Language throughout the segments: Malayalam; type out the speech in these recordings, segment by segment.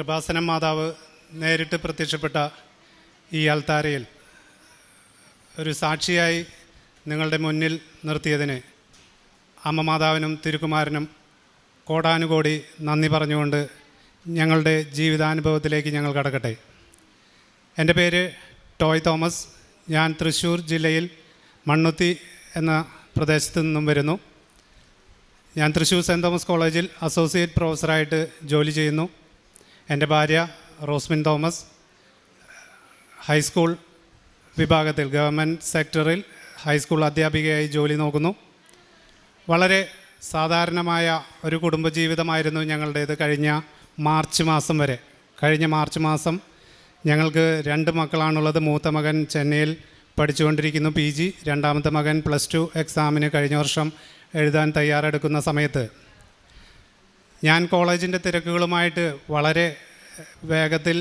കൃപാസന മാതാവ് നേരിട്ട് പ്രത്യക്ഷപ്പെട്ട ഈ അൾത്താരയിൽ ഒരു സാക്ഷിയായി നിങ്ങളുടെ മുന്നിൽ നിർത്തിയതിന് അമ്മ മാതാവിനും തിരുക്കുമാരനും കോടാനുകോടി നന്ദി പറഞ്ഞുകൊണ്ട് ഞങ്ങളുടെ ജീവിതാനുഭവത്തിലേക്ക് ഞങ്ങൾ കടക്കട്ടെ. എൻ്റെ പേര് ടോയ് തോമസ്. ഞാൻ തൃശ്ശൂർ ജില്ലയിൽ മണ്ണുത്തി എന്ന പ്രദേശത്തു നിന്നും വരുന്നു. ഞാൻ തൃശ്ശൂർ സെൻറ്റ് തോമസ് കോളേജിൽ അസോസിയേറ്റ് പ്രൊഫസറായിട്ട് ജോലി ചെയ്യുന്നു. എൻ്റെ ഭാര്യ റോസ്മിൻ തോമസ് ഹൈസ്കൂൾ വിഭാഗത്തിൽ ഗവൺമെൻറ് സെക്ടറിൽ ഹൈസ്കൂൾ അധ്യാപികയായി ജോലി നോക്കുന്നു. വളരെ സാധാരണമായ ഒരു കുടുംബജീവിതമായിരുന്നു ഞങ്ങളുടേത് കഴിഞ്ഞ മാർച്ച് മാസം വരെ. കഴിഞ്ഞ മാർച്ച് മാസം ഞങ്ങൾക്ക് 2 മക്കളാണുള്ളത്. മൂത്ത മകൻ ചെന്നൈയിൽ പഠിച്ചുകൊണ്ടിരിക്കുന്നു PG. രണ്ടാമത്തെ മകൻ +2 എക്സാമിന് കഴിഞ്ഞ വർഷം എഴുതാൻ തയ്യാറെടുക്കുന്ന സമയത്ത് ഞാൻ കോളേജിൻ്റെ തിരക്കുകളുമായിട്ട് വളരെ വേഗത്തിൽ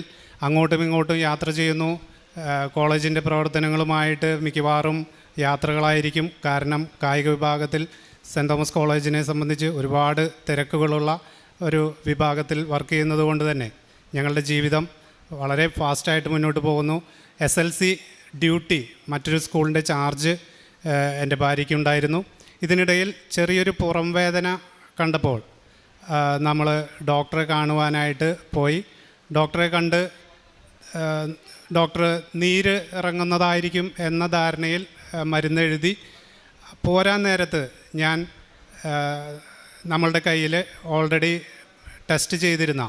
അങ്ങോട്ടും ഇങ്ങോട്ടും യാത്ര ചെയ്യുന്നു. കോളേജിൻ്റെ പ്രവർത്തനങ്ങളുമായിട്ട് മിക്കവാറും യാത്രകളായിരിക്കും. കാരണം കായിക വിഭാഗത്തിൽ സെൻറ്റ് തോമസ് കോളേജിനെ സംബന്ധിച്ച് ഒരുപാട് തിരക്കുകളുള്ള ഒരു വിഭാഗത്തിൽ വർക്ക് ചെയ്യുന്നത് കൊണ്ട് തന്നെ ഞങ്ങളുടെ ജീവിതം വളരെ ഫാസ്റ്റായിട്ട് മുന്നോട്ട് പോകുന്നു. SLC ഡ്യൂട്ടി മറ്റൊരു സ്കൂളിൻ്റെ ചാർജ് എൻ്റെ ഭാര്യയ്ക്കുണ്ടായിരുന്നു. ഇതിനിടയിൽ ചെറിയൊരു പുറം വേദന കണ്ടപ്പോൾ നമ്മൾ ഡോക്ടറെ കാണുവാനായിട്ട് പോയി. ഡോക്ടറെ കണ്ട് ഡോക്ടർ നീര് ഇറങ്ങുന്നതായിരിക്കും എന്ന ധാരണയിൽ മരുന്നെഴുതി. പോരാൻ നേരത്ത് ഞാൻ നമ്മളുടെ കയ്യിൽ ഓൾറെഡി ടെസ്റ്റ് ചെയ്തിരുന്ന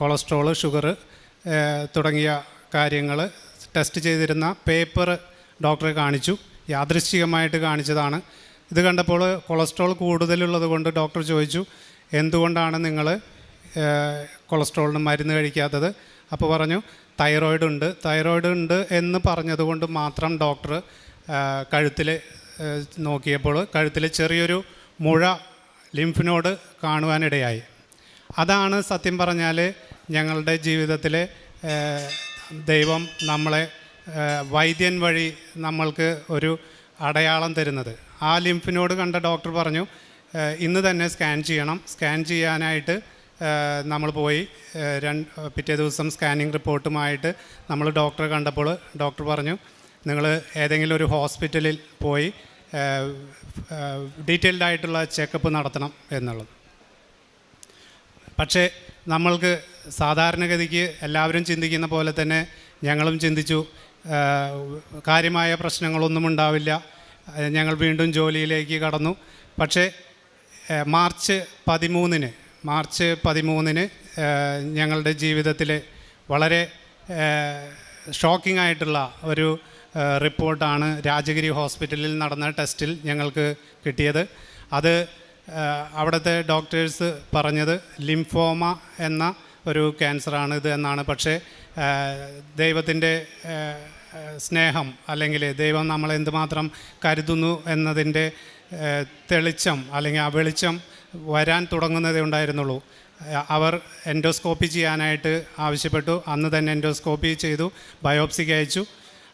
കൊളസ്ട്രോൾ, ഷുഗർ തുടങ്ങിയ കാര്യങ്ങൾ ടെസ്റ്റ് ചെയ്തിരുന്ന പേപ്പർ ഡോക്ടറെ കാണിച്ചു. യാദൃശ്ചികമായിട്ട് കാണിച്ചതാണ്. ഇത് കണ്ടപ്പോൾ കൊളസ്ട്രോൾ കൂടുതലുള്ളത് കൊണ്ട് ഡോക്ടർ ചോദിച്ചു, എന്തുകൊണ്ടാണ് നിങ്ങൾ കൊളസ്ട്രോളിന് മരുന്ന് കഴിക്കാത്തത്? അപ്പോൾ പറഞ്ഞു തൈറോയിഡ് ഉണ്ട് എന്ന് പറഞ്ഞതുകൊണ്ട് മാത്രം ഡോക്ടർ കഴുത്തിൽ നോക്കിയപ്പോൾ കഴുത്തിൽ ചെറിയൊരു മുഴ ലിംഫ് നോഡ് കാണുവാനിടയായി. അതാണ് സത്യം പറഞ്ഞാൽ ഞങ്ങളുടെ ജീവിതത്തിൽ ദൈവം നമ്മളെ വൈദ്യൻ വഴി നമ്മൾക്ക് ഒരു അടയാളം തരുന്നത്. ആ ലിംഫ് നോഡ് കണ്ട ഡോക്ടർ പറഞ്ഞു ഇന്ന് തന്നെ സ്കാൻ ചെയ്യണം. സ്കാൻ ചെയ്യാനായിട്ട് നമ്മൾ പോയി. പിറ്റേ ദിവസം സ്കാനിങ് റിപ്പോർട്ടുമായിട്ട് നമ്മൾ ഡോക്ടറെ കണ്ടപ്പോൾ ഡോക്ടർ പറഞ്ഞു നിങ്ങൾ ഏതെങ്കിലും ഒരു ഹോസ്പിറ്റലിൽ പോയി ഡീറ്റെയിൽഡായിട്ടുള്ള ചെക്കപ്പ് നടത്തണം എന്നുള്ളത്. പക്ഷേ നമ്മൾക്ക് സാധാരണഗതിക്ക് എല്ലാവരും ചിന്തിക്കുന്ന പോലെ തന്നെ ഞങ്ങളും ചിന്തിച്ചു കാര്യമായ പ്രശ്നങ്ങളൊന്നും ഉണ്ടാവില്ല. ഞങ്ങൾ വീണ്ടും ജോലിയിലേക്ക് കടന്നു. പക്ഷേ മാർച്ച് 13 ഞങ്ങളുടെ ജീവിതത്തിൽ വളരെ ഷോക്കിംഗ് ആയിട്ടുള്ള ഒരു റിപ്പോർട്ടാണ് രാജഗിരി ഹോസ്പിറ്റലിൽ നടന്ന ടെസ്റ്റിൽ ഞങ്ങൾക്ക് കിട്ടിയത്. അത് അവിടുത്തെ ഡോക്ടേഴ്സ് പറഞ്ഞത് ലിംഫോമ എന്ന ഒരു ക്യാൻസറാണ് ഇത് എന്നാണ്. പക്ഷേ ദൈവത്തിൻ്റെ സ്നേഹം അല്ലെങ്കിൽ ദൈവം നമ്മളെ എന്തുമാത്രം കരുതുന്നു എന്നതിൻ്റെ തെളിച്ചം അല്ലെങ്കിൽ ആ വെളിച്ചം വരാൻ തുടങ്ങുന്നതേ ഉണ്ടായിരുന്നുള്ളൂ. അവർ എൻഡോസ്കോപ്പി ചെയ്യാനായിട്ട് ആവശ്യപ്പെട്ടു. അന്ന് തന്നെ എൻഡോസ്കോപ്പി ചെയ്തു, ബയോപ്സിക്ക് അയച്ചു.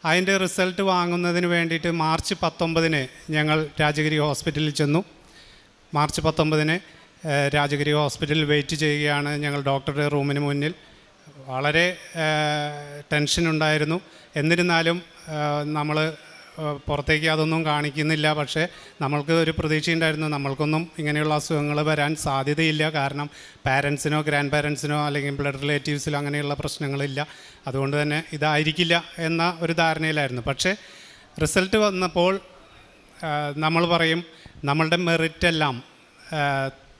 അതിൻ്റെ റിസൾട്ട് വാങ്ങുന്നതിന് വേണ്ടിയിട്ട് മാർച്ച് 19 ഞങ്ങൾ രാജഗിരി ഹോസ്പിറ്റലിൽ ചെന്നു. മാർച്ച് 19 രാജഗിരി ഹോസ്പിറ്റലിൽ വെയിറ്റ് ചെയ്യുകയാണ് ഞങ്ങൾ ഡോക്ടറുടെ റൂമിന് മുന്നിൽ. വളരെ ടെൻഷനുണ്ടായിരുന്നു. എന്നിരുന്നാലും നമ്മൾ പുറത്തേക്ക് അതൊന്നും കാണിക്കുന്നില്ല. പക്ഷേ നമ്മൾക്ക് ഒരു പ്രതീക്ഷയുണ്ടായിരുന്നു നമ്മൾക്കൊന്നും ഇങ്ങനെയുള്ള അസുഖങ്ങൾ വരാൻ സാധ്യതയില്ല. കാരണം പാരൻസിനോ ഗ്രാൻഡ് പാരൻസിനോ അല്ലെങ്കിൽ ബ്ലഡ് റിലേറ്റീവ്സിലോ അങ്ങനെയുള്ള പ്രശ്നങ്ങളില്ല. അതുകൊണ്ട് തന്നെ ഇതായിരിക്കില്ല എന്ന ഒരു ധാരണയിലായിരുന്നു. പക്ഷേ റിസൾട്ട് വന്നപ്പോൾ നമ്മൾ പറയും നമ്മളുടെ മെറിറ്റെല്ലാം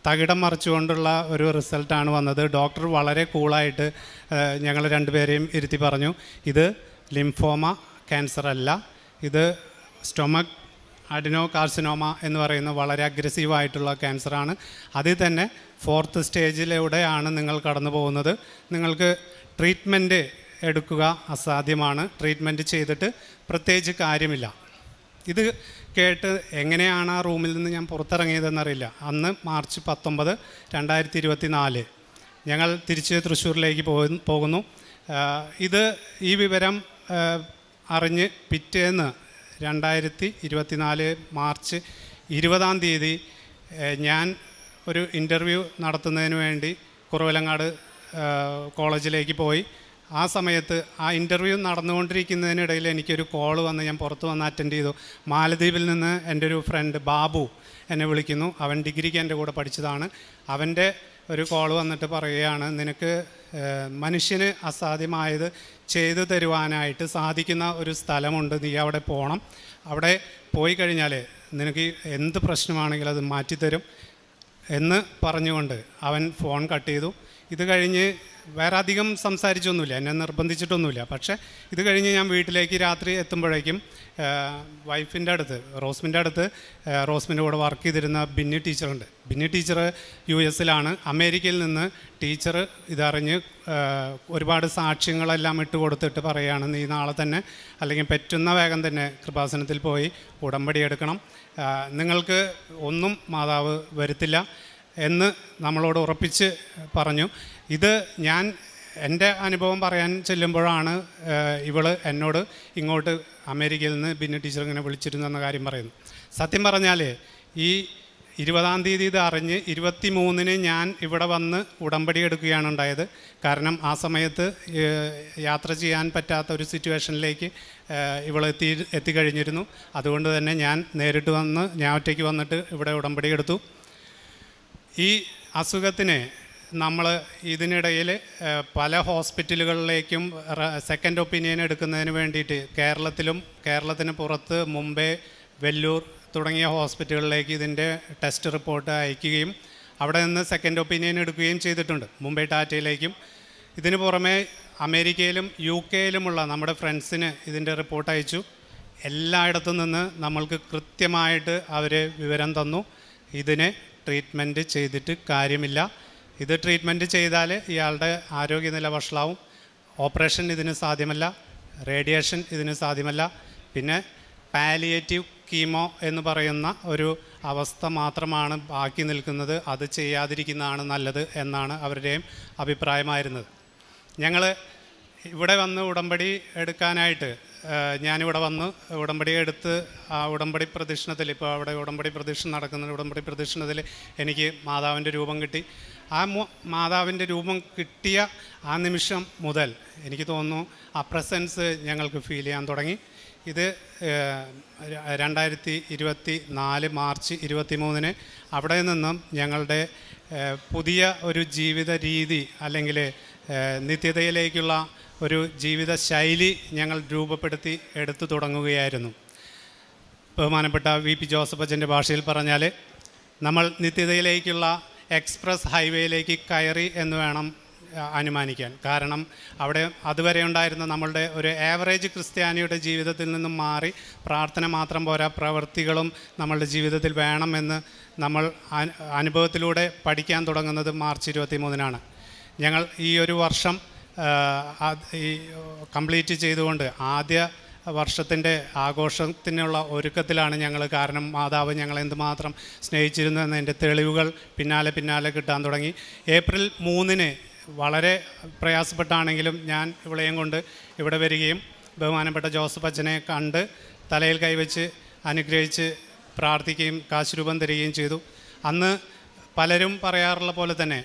തകിടം മറിച്ചുകൊണ്ടുള്ള ഒരു റിസൾട്ടാണ് വന്നത്. ഡോക്ടർ വളരെ കൂളായിട്ട് ഞങ്ങൾ 2 പേരെയും ഇരുത്തി പറഞ്ഞു, ഇത് ലിംഫോമ ക്യാൻസർ അല്ല, ഇത് സ്റ്റൊമക് അഡിനോ കാർസിനോമ എന്ന് പറയുന്ന വളരെ അഗ്രസീവായിട്ടുള്ള ക്യാൻസറാണ്. അതിൽ തന്നെ 4th സ്റ്റേജിലൂടെയാണ് നിങ്ങൾ കടന്നു പോകുന്നത്. നിങ്ങൾക്ക് ട്രീറ്റ്മെൻറ്റ് എടുക്കുക അസാധ്യമാണ്. ട്രീറ്റ്മെൻറ്റ് ചെയ്തിട്ട് പ്രത്യേകിച്ച് കാര്യമില്ല. ഇത് കേട്ട് എങ്ങനെയാണ് ആ റൂമിൽ നിന്ന് ഞാൻ പുറത്തിറങ്ങിയതെന്നറിയില്ല. അന്ന് മാർച്ച് 19, 2024 ഞങ്ങൾ തിരിച്ച് തൃശ്ശൂരിലേക്ക് പോകുന്നു. ഈ വിവരം അറിഞ്ഞ് പിറ്റേന്ന് 2024 മാർച്ച് 20 ഞാൻ ഒരു ഇൻ്റർവ്യൂ നടത്തുന്നതിന് വേണ്ടി കുറവിലങ്ങാട് കോളേജിലേക്ക് പോയി. ആ സമയത്ത് ആ ഇൻ്റർവ്യൂ നടന്നുകൊണ്ടിരിക്കുന്നതിനിടയിൽ എനിക്കൊരു കോൾ വന്ന് ഞാൻ പുറത്ത് വന്ന് അറ്റൻഡ് ചെയ്തു. മാലദ്വീപിൽ നിന്ന് എൻ്റെ ഒരു ഫ്രണ്ട് ബാബു എന്നെ വിളിക്കുന്നു. അവൻ ഡിഗ്രിക്ക് എൻ്റെ കൂടെ പഠിച്ചതാണ്. അവൻ്റെ ഒരു കോൾ വന്നിട്ട് പറയുകയാണ്, നിനക്ക് മനുഷ്യന് അസാധ്യമായത് ചെയ്തു തരുവാനായിട്ട് സാധിക്കുന്ന ഒരു സ്ഥലമുണ്ട്, നീ അവിടെ പോകണം. അവിടെ പോയി കഴിഞ്ഞാൽ നിനക്ക് എന്ത് പ്രശ്നമാണെങ്കിലും അത് മാറ്റിത്തരും എന്ന് പറഞ്ഞുകൊണ്ട് അവൻ ഫോൺ കട്ട് ചെയ്തു. ഇത് കഴിഞ്ഞ് വേറെ അധികം സംസാരിച്ചൊന്നുമില്ല, എന്നെ നിർബന്ധിച്ചിട്ടൊന്നുമില്ല. പക്ഷേ ഇത് കഴിഞ്ഞ് ഞാൻ വീട്ടിലേക്ക് രാത്രി എത്തുമ്പോഴേക്കും വൈഫിൻ്റെ അടുത്ത്, റോസ്മിൻ്റെ അടുത്ത്, റോസ്മിൻ്റെ കൂടെ വർക്ക് ചെയ്തിരുന്ന ബിന്നി ടീച്ചറുണ്ട്. ബിന്നി ടീച്ചർ US-ലാണ്. അമേരിക്കയിൽ നിന്ന് ടീച്ചർ ഇതറിഞ്ഞ് ഒരുപാട് സാക്ഷ്യങ്ങളെല്ലാം ഇട്ട് കൊടുത്തിട്ട് പറയുകയാണ്, നീ നാളെ തന്നെ അല്ലെങ്കിൽ പറ്റുന്ന വേഗം തന്നെ കൃപാസനത്തിൽ പോയി ഉടമ്പടി എടുക്കണം, നിങ്ങൾക്ക് ഒന്നും മാതാവ് വരുത്തില്ല എന്ന് നമ്മളോട് ഉറപ്പിച്ച് പറഞ്ഞു. ഇത് ഞാൻ എൻ്റെ അനുഭവം പറയാൻ ചെല്ലുമ്പോഴാണ് എന്നോട് ഇങ്ങോട്ട് അമേരിക്കയിൽ നിന്ന് ബിന്നി ടീച്ചർ ഇങ്ങനെ വിളിച്ചിരുന്നു എന്ന കാര്യം പറയുന്നു. സത്യം പറഞ്ഞാൽ ഈ 20-ാം തീയതി ഇത് അറിഞ്ഞ് 23-ന് ഞാൻ ഇവിടെ വന്ന് ഉടമ്പടി എടുക്കുകയാണ് ഉണ്ടായത്. കാരണം ആ സമയത്ത് യാത്ര ചെയ്യാൻ പറ്റാത്ത ഒരു സിറ്റുവേഷനിലേക്ക് എത്തിക്കഴിഞ്ഞിരുന്നു. അതുകൊണ്ട് തന്നെ ഞാൻ നേരിട്ട് വന്ന് ഞാൻ ഒറ്റയ്ക്ക് വന്നിട്ട് ഇവിടെ ഉടമ്പടി എടുത്തു. ഈ അസുഖത്തിന് നമ്മൾ ഇതിനിടയിൽ പല ഹോസ്പിറ്റലുകളിലേക്കും സെക്കൻഡ് ഒപ്പീനിയൻ എടുക്കുന്നതിന് വേണ്ടിയിട്ട് കേരളത്തിന് പുറത്ത് മുംബൈ, വെല്ലൂർ തുടങ്ങിയ ഹോസ്പിറ്റലുകളിലേക്ക് ഇതിൻ്റെ ടെസ്റ്റ് റിപ്പോർട്ട് അയക്കുകയും അവിടെ നിന്ന് സെക്കൻഡ് ഒപ്പീനിയൻ എടുക്കുകയും ചെയ്തിട്ടുണ്ട്, മുംബൈ ടാറ്റയിലേക്കും. ഇതിന് പുറമെ അമേരിക്കയിലും UK-യിലുമുള്ള നമ്മുടെ ഫ്രണ്ട്സിന് ഇതിൻ്റെ റിപ്പോർട്ട് അയച്ചു. എല്ലായിടത്തു നിന്ന് നമ്മൾക്ക് കൃത്യമായിട്ട് അവർ വിവരം തന്നു, ഇതിനെ ട്രീറ്റ്മെൻറ്റ് ചെയ്തിട്ട് കാര്യമില്ല, ഇത് ട്രീറ്റ്മെൻറ്റ് ചെയ്താൽ ഇയാളുടെ ആരോഗ്യനില വഷളാവും, ഓപ്പറേഷൻ ഇതിന് സാധ്യമല്ല, റേഡിയേഷൻ ഇതിന് സാധ്യമല്ല, പിന്നെ പാലിയേറ്റീവ് കീമോ എന്ന് പറയുന്ന ഒരു അവസ്ഥ മാത്രമാണ് ബാക്കി നിൽക്കുന്നത്, അത് ചെയ്യാതിരിക്കുന്നതാണ് നല്ലത് എന്നാണ് അവരുടെയും അഭിപ്രായമായിരുന്നത്. ഞങ്ങൾ ഇവിടെ വന്ന് ഉടമ്പടി എടുക്കാനായിട്ട് ഞാനിവിടെ വന്ന് ഉടമ്പടി എടുത്ത് ആ ഉടമ്പടി പ്രദക്ഷിണത്തിൽ, ഇപ്പോൾ അവിടെ ഉടമ്പടി പ്രദക്ഷിണം നടക്കുന്നുണ്ട്, ഉടമ്പടി പ്രദക്ഷിണത്തിൽ എനിക്ക് മാതാവിൻ്റെ രൂപം കിട്ടി. ആ മാതാവിൻ്റെ രൂപം കിട്ടിയ ആ നിമിഷം മുതൽ എനിക്ക് തോന്നുന്നു ആ പ്രസൻസ് ഞങ്ങൾക്ക് ഫീൽ ചെയ്യാൻ തുടങ്ങി. ഇത് 2024 മാർച്ച് 23-ന് അവിടെ നിന്നും ഞങ്ങളുടെ പുതിയ ഒരു ജീവിത രീതി അല്ലെങ്കിൽ നിത്യതയിലേക്കുള്ള ഒരു ജീവിത ശൈലി ഞങ്ങൾ രൂപപ്പെടുത്തി എടുത്തു തുടങ്ങുകയായിരുന്നു. ബഹുമാനപ്പെട്ട VP ജോസഫ് അച്ഛൻ്റെ ഭാഷയിൽ പറഞ്ഞാൽ നമ്മൾ നിത്യതയിലേക്കുള്ള എക്സ്പ്രസ് ഹൈവേയിലേക്ക് കയറി എന്ന് വേണം അനുമാനിക്കാൻ. കാരണം അവിടെ അതുവരെ ഉണ്ടായിരുന്ന നമ്മളുടെ ഒരു ആവറേജ് ക്രിസ്ത്യാനിയുടെ ജീവിതത്തിൽ നിന്നും മാറി പ്രാർത്ഥന മാത്രം പോരാ, പ്രവൃത്തികളും നമ്മളുടെ ജീവിതത്തിൽ വേണമെന്ന് നമ്മൾ അനുഭവത്തിലൂടെ പഠിക്കാൻ തുടങ്ങുന്നത് മാർച്ച് 23-നാണ്. ഞങ്ങൾ ഈ ഒരു വർഷം ഈ കംപ്ലീറ്റ് ചെയ്തുകൊണ്ട് ആദ്യ വർഷത്തിൻ്റെ ആഘോഷത്തിനുള്ള ഒരുക്കത്തിലാണ് ഞങ്ങൾ. കാരണം മാതാവ് ഞങ്ങൾ എന്തുമാത്രം സ്നേഹിച്ചിരുന്നു എന്നതിൻ്റെ തെളിവുകൾ പിന്നാലെ കിട്ടാൻ തുടങ്ങി. ഏപ്രിൽ 3-ന് വളരെ പ്രയാസപ്പെട്ടാണെങ്കിലും ഞാൻ ഇവളെയും കൊണ്ട് ഇവിടെ വരികയും ബഹുമാനപ്പെട്ട ജോസഫ് അച്ഛനെ കണ്ട് തലയിൽ കൈവച്ച് അനുഗ്രഹിച്ച് പ്രാർത്ഥിക്കുകയും കാശുരൂപം തരികയും ചെയ്തു. അന്ന് പലരും പറയാറുള്ള പോലെ തന്നെ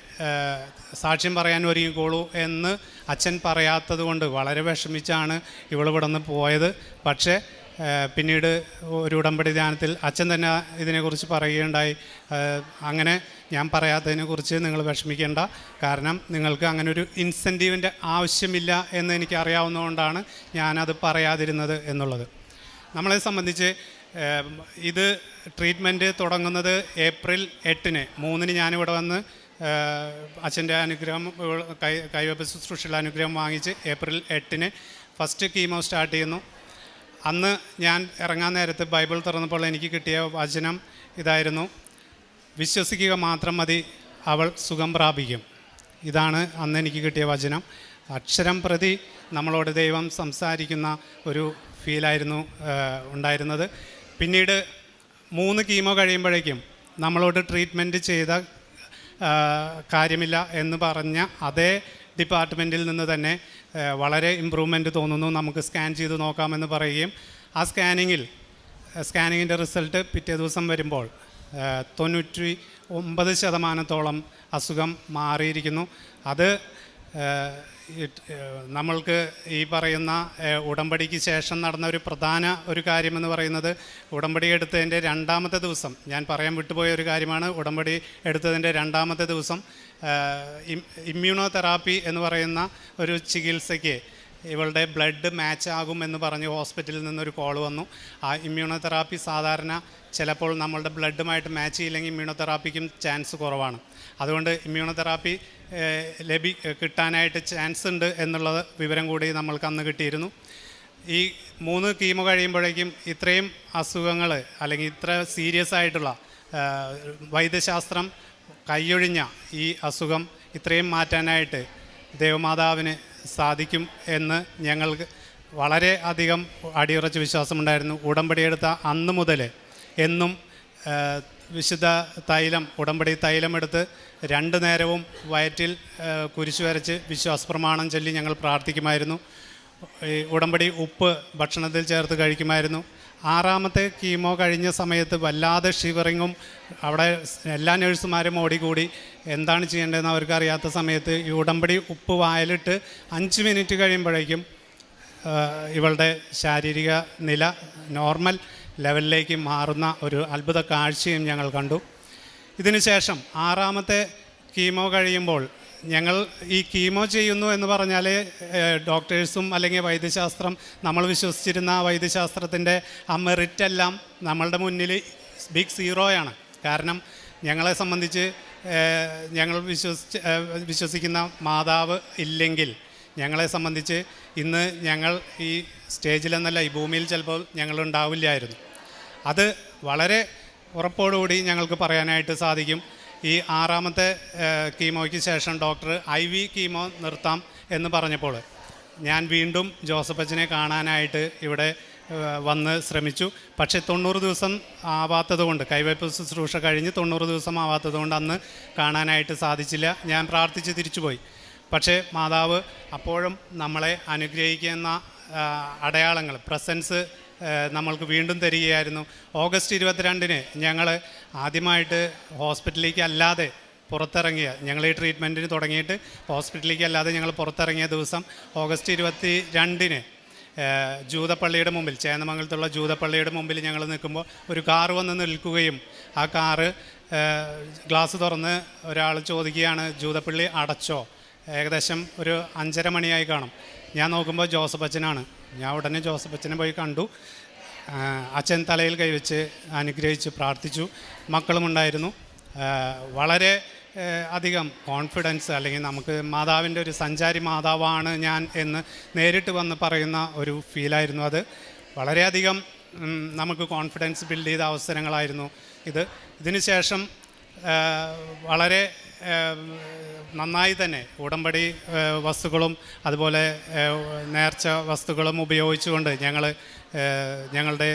സാക്ഷ്യം പറയാൻ ഒരുങ്ങിക്കോളൂ എന്ന് അച്ഛൻ പറയാത്തത് കൊണ്ട് വളരെ വിഷമിച്ചാണ് ഇവളിവിടെ നിന്ന് പോയത്. പക്ഷേ പിന്നീട് ഒരു ഉടമ്പടി ധ്യാനത്തിൽ അച്ഛൻ തന്നെ ഇതിനെക്കുറിച്ച് പറയുകയുണ്ടായി. അങ്ങനെ ഞാൻ പറയാത്തതിനെക്കുറിച്ച് നിങ്ങൾ വിഷമിക്കേണ്ട, കാരണം നിങ്ങൾക്ക് അങ്ങനെ ഒരു ഇൻസെൻറ്റീവിൻ്റെ ആവശ്യമില്ല എന്ന് എനിക്ക് അറിയാവുന്നതുകൊണ്ടാണ് ഞാനത് പറയാതിരുന്നത് എന്നുള്ളത്. നമ്മളെ സംബന്ധിച്ച് ഇത് ട്രീറ്റ്മെൻറ്റ് തുടങ്ങുന്നത് ഏപ്രിൽ 8-ന് 3-ന് ഞാനിവിടെ വന്ന് അച്ഛൻ്റെ അനുഗ്രഹം കൈവപ്പ് ശുശ്രൂഷയുടെ അനുഗ്രഹം വാങ്ങിച്ച് ഏപ്രിൽ 8-ന് ഫസ്റ്റ് കീമോ സ്റ്റാർട്ട് ചെയ്യുന്നു. അന്ന് ഞാൻ ഇറങ്ങാൻ നേരത്ത് ബൈബിൾ തുറന്നപ്പോൾ എനിക്ക് കിട്ടിയ വചനം ഇതായിരുന്നു: വിശ്വസിക്കുക മാത്രം മതി, അവൾ സുഖം പ്രാപിക്കും. ഇതാണ് അന്ന് എനിക്ക് കിട്ടിയ വചനം. അക്ഷരം പ്രതി നമ്മളോട് ദൈവം സംസാരിക്കുന്ന ഒരു ഫീലായിരുന്നു ഉണ്ടായിരുന്നത്. പിന്നീട് 3 കീമോ കഴിയുമ്പോഴേക്കും നമ്മളോട് ട്രീറ്റ്മെൻറ്റ് ചെയ്ത കാര്യമില്ല എന്ന് പറഞ്ഞ അതേ ഡിപ്പാർട്ട്മെൻറ്റിൽ നിന്ന് തന്നെ വളരെ ഇമ്പ്രൂവ്മെൻറ്റ് തോന്നുന്നു, നമുക്ക് സ്കാൻ ചെയ്ത് നോക്കാമെന്ന് പറയുകയും ആ സ്കാനിങ്ങിൻ്റെ റിസൾട്ട് പിറ്റേ ദിവസം വരുമ്പോൾ 99% അസുഖം മാറിയിരിക്കുന്നു. അത് നമ്മൾക്ക് ഈ പറയുന്ന ഉടമ്പടിക്ക് ശേഷം നടന്ന ഒരു കാര്യമെന്ന് പറയുന്നത്, ഉടമ്പടി എടുത്തതിൻ്റെ രണ്ടാമത്തെ ദിവസം, ഞാൻ പറയാൻ വിട്ടുപോയ ഒരു കാര്യമാണ്, ഉടമ്പടി എടുത്തതിൻ്റെ രണ്ടാമത്തെ ദിവസം ഇമ്മ്യൂണോതെറാപ്പി എന്ന് പറയുന്ന ഒരു ചികിത്സയ്ക്ക് ഇവളുടെ ബ്ലഡ് മാച്ച് ആകും എന്ന് പറഞ്ഞ് ഹോസ്പിറ്റലിൽ നിന്നൊരു കോൾ വന്നു. ആ ഇമ്മ്യൂണോതെറാപ്പി സാധാരണ ചിലപ്പോൾ നമ്മളുടെ ബ്ലഡുമായിട്ട് മാച്ച് ചെയ്യില്ലെങ്കിൽ ഇമ്മ്യൂണോതെറാപ്പിക്കും ചാൻസ് കുറവാണ്. അതുകൊണ്ട് ഇമ്മ്യൂണോതെറാപ്പി കിട്ടാനായിട്ട് ചാൻസ് ഉണ്ട് എന്നുള്ള വിവരം കൂടി നമ്മൾക്ക് അന്ന് കിട്ടിയിരുന്നു. ഈ 3 കീമോ കഴിയുമ്പോഴേക്കും ഇത്രയും അസുഖങ്ങൾ അല്ലെങ്കിൽ ഇത്ര സീരിയസ് ആയിട്ടുള്ള വൈദ്യശാസ്ത്രം കൈയൊഴിഞ്ഞ ഈ അസുഖം ഇത്രയും മാറ്റാനായിട്ട് ദേവമാതാവിന് സാധിക്കും എന്ന് ഞങ്ങൾക്ക് വളരെ അധികം അടിയുറച്ച വിശ്വാസമുണ്ടായിരുന്നു. ഉടമ്പടിയെടുത്ത അന്ന് മുതൽ എന്നും വിശുദ്ധ തൈലം, ഉടമ്പടി തൈലം എടുത്ത് 2 നേരവും വയറ്റിൽ കുരിശു വരച്ച് വിശ്വാസപ്രമാണം ചൊല്ലി ഞങ്ങൾ പ്രാർത്ഥിക്കുമായിരുന്നു. ഈ ഉടമ്പടി ഉപ്പ് ഭക്ഷണത്തിൽ ചേർത്ത് കഴിക്കുമായിരുന്നു. 6ാമത്തെ കീമോ കഴിഞ്ഞ സമയത്ത് വല്ലാതെ ഷിവറിങ്ങും, അവിടെ എല്ലാ നഴ്സുമാരും ഓടിക്കൂടി എന്താണ് ചെയ്യേണ്ടതെന്ന് അവർക്ക് അറിയാത്ത സമയത്ത് ഈ ഉടമ്പടി ഉപ്പ് വായിലിട്ട് 5 മിനിറ്റ് കഴിയുമ്പോഴേക്കും ഇവളുടെ ശാരീരിക നില നോർമൽ ലെവലിലേക്ക് മാറുന്ന ഒരു അത്ഭുത കാഴ്ചയും ഞങ്ങൾ കണ്ടു. ഇതിനുശേഷം 6ാമത്തെ കീമോ കഴിയുമ്പോൾ ഞങ്ങൾ ഈ കീമോ ചെയ്യുന്നു എന്ന് പറഞ്ഞാൽ ഡോക്ടേഴ്സും അല്ലെങ്കിൽ വൈദ്യശാസ്ത്രം, നമ്മൾ വിശ്വസിച്ചിരുന്ന വൈദ്യശാസ്ത്രത്തിൻ്റെ ആ മെറിറ്റെല്ലാം നമ്മളുടെ മുന്നിൽ ബിഗ് സീറോയാണ്. കാരണം ഞങ്ങളെ സംബന്ധിച്ച് ഞങ്ങൾ വിശ്വസിക്കുന്ന മാതാവ് ഇല്ലെങ്കിൽ ഞങ്ങളെ സംബന്ധിച്ച് ഇന്ന് ഞങ്ങൾ ഈ സ്റ്റേജിലെന്നല്ല ഈ ഭൂമിയിൽ ചിലപ്പോൾ ഞങ്ങളുണ്ടാവില്ലായിരുന്നു. അത് വളരെ ഉറപ്പോടുകൂടി ഞങ്ങൾക്ക് പറയാനായിട്ട് സാധിക്കും. ഈ 6ാമത്തെ കീമോയ്ക്ക് ശേഷം ഡോക്ടർ IV കീമോ നിർത്താം എന്ന് പറഞ്ഞപ്പോൾ ഞാൻ വീണ്ടും ജോസഫ് അച്ഛനെ കാണാനായിട്ട് ഇവിടെ വന്ന് ശ്രമിച്ചു. പക്ഷേ 90 ദിവസം ആവാത്തതുകൊണ്ട്, കൈവയ്പ് ശുശ്രൂഷ കഴിഞ്ഞ് 90 ദിവസം ആവാത്തതുകൊണ്ട് അന്ന് കാണാനായിട്ട് സാധിച്ചില്ല. ഞാൻ പ്രാർത്ഥിച്ച് തിരിച്ചുപോയി. പക്ഷേ മാതാവ് അപ്പോഴും നമ്മളെ അനുഗ്രഹിക്കുന്ന അടയാളങ്ങൾ, പ്രസൻസ് നമ്മൾക്ക് വീണ്ടും തരികയായിരുന്നു. ഓഗസ്റ്റ് 22-ന് ഞങ്ങൾ ആദ്യമായിട്ട് ഹോസ്പിറ്റലിലേക്ക് അല്ലാതെ പുറത്തിറങ്ങിയ, ഞങ്ങൾ ഈ ട്രീറ്റ്മെൻറ്റിന് തുടങ്ങിയിട്ട് ഹോസ്പിറ്റലിലേക്ക് അല്ലാതെ ഞങ്ങൾ പുറത്തിറങ്ങിയ ദിവസം ഓഗസ്റ്റ് 22-ന് ജൂതപ്പള്ളിയുടെ മുമ്പിൽ, ചേന്നമംഗലത്തുള്ള ജൂതപ്പള്ളിയുടെ മുമ്പിൽ ഞങ്ങൾ നിൽക്കുമ്പോൾ ഒരു കാറ് വന്ന് നിൽക്കുകയും ആ കാറ് ഗ്ലാസ് തുറന്ന് ഒരാൾ ചോദിക്കുകയാണ്, ജൂതപ്പള്ളി അടച്ചോ? ഏകദേശം ഒരു 5:30 മണിയായി കാണും. ഞാൻ നോക്കുമ്പോൾ ജോസഫ് അച്ഛനാണ്. ഞാൻ ഉടനെ ജോസഫ് അച്ഛനെ പോയി കണ്ടു. അച്ഛൻ തലയിൽ കൈവച്ച് അനുഗ്രഹിച്ച് പ്രാർത്ഥിച്ചു. മക്കളുമുണ്ടായിരുന്നു. വളരെ അധികം കോൺഫിഡൻസ്, അല്ലെങ്കിൽ നമുക്ക് മാതാവിൻ്റെ ഒരു സഞ്ചാരി മാതാവാണ് ഞാൻ എന്ന് നേരിട്ട് വന്ന് പറയുന്ന ഒരു ഫീലായിരുന്നു അത്. വളരെയധികം നമുക്ക് കോൺഫിഡൻസ് ബിൽഡ് ചെയ്ത അവസരങ്ങളായിരുന്നു ഇതിന് ശേഷം വളരെ നന്നായി തന്നെ ഉടമ്പടി വസ്തുക്കളും അതുപോലെ നേർച്ച വസ്തുക്കളും ഉപയോഗിച്ചുകൊണ്ട് ഞങ്ങളുടെ